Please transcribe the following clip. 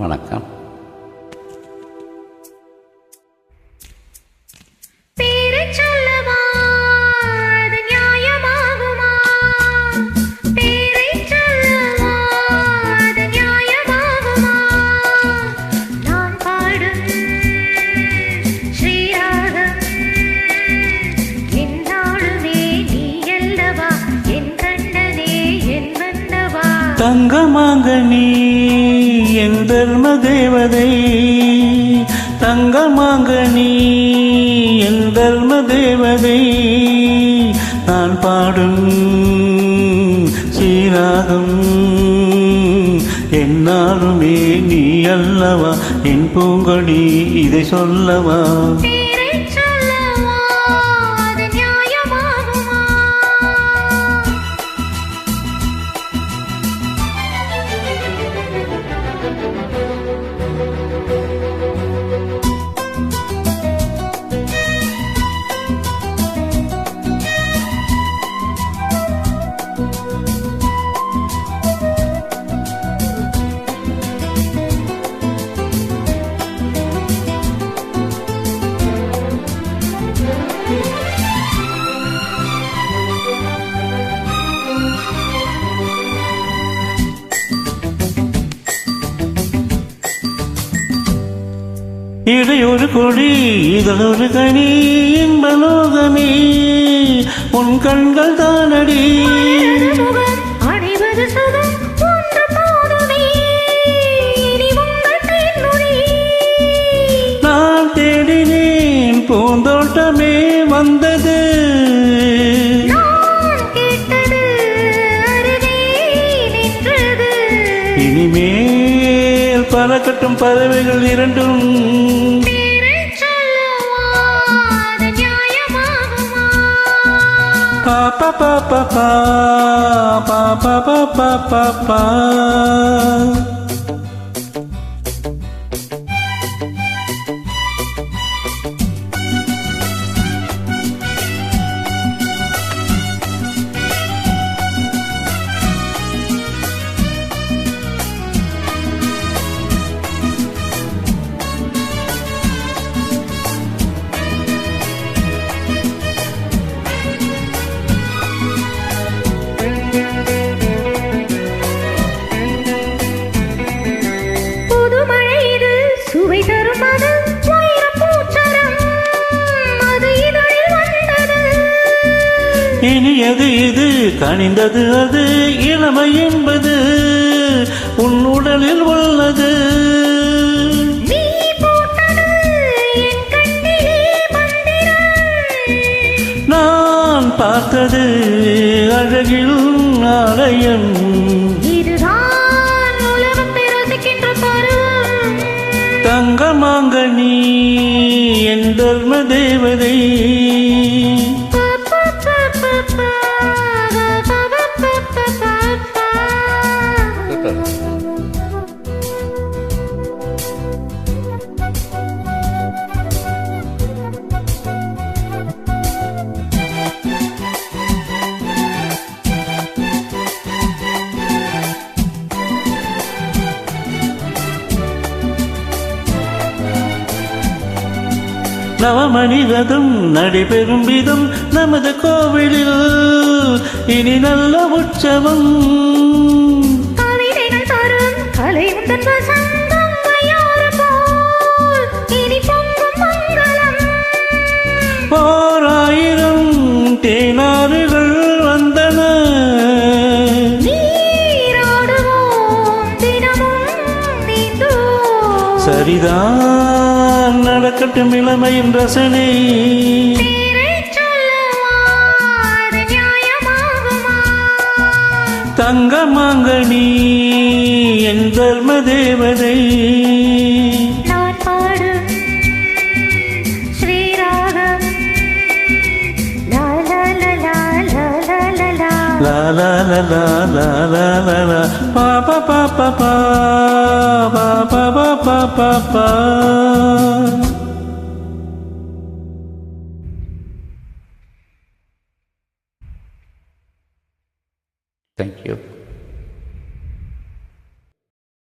வணக்கம். தங்கமாங்கனி என் தர்ம தேவதை, தங்கமாங்கனி என் தர்ம தேவதை, நான் பாடும் ஸ்ரீராகம் என்னாலுமே நீ அல்லவா, என் பூங்கொடி இதை சொல்லவா. இடையொரு கொடி இதழொரு கனி இன்பலோகமே உன் கண்கள் தானடி. நான் தேடினேன் பூந்தோட்டமே வந்தது, இனிமேல் பறக்கட்டும் பறவைகள் இரண்டும். Pa pa pa pa pa pa pa pa pa pa. இனியது இது கனிந்தது அது இளமை என்பது உன் உடலில் உள்ளது. நான் பார்த்தது அழகில் ஆலயம், தங்கமாங்கனி என் தர்ம தேவதை. நவமணிரதம் நடைபெறும் விதம் நமது கோவிலில் இனி நல்ல உற்சவம். ஓராயிரம் தேனாறுகள் வந்தன, சரிதான் நடக்கட்டும் இளமையின் ரசனை. தங்கமாங்கனி என் தர்ம தேவதை, நான் பாடும் ஸ்ரீராகம் லா லா லா லா லா லா லா லா லா லா லா லா லா லா பா பா பா பா பா பா பா பா பா பா.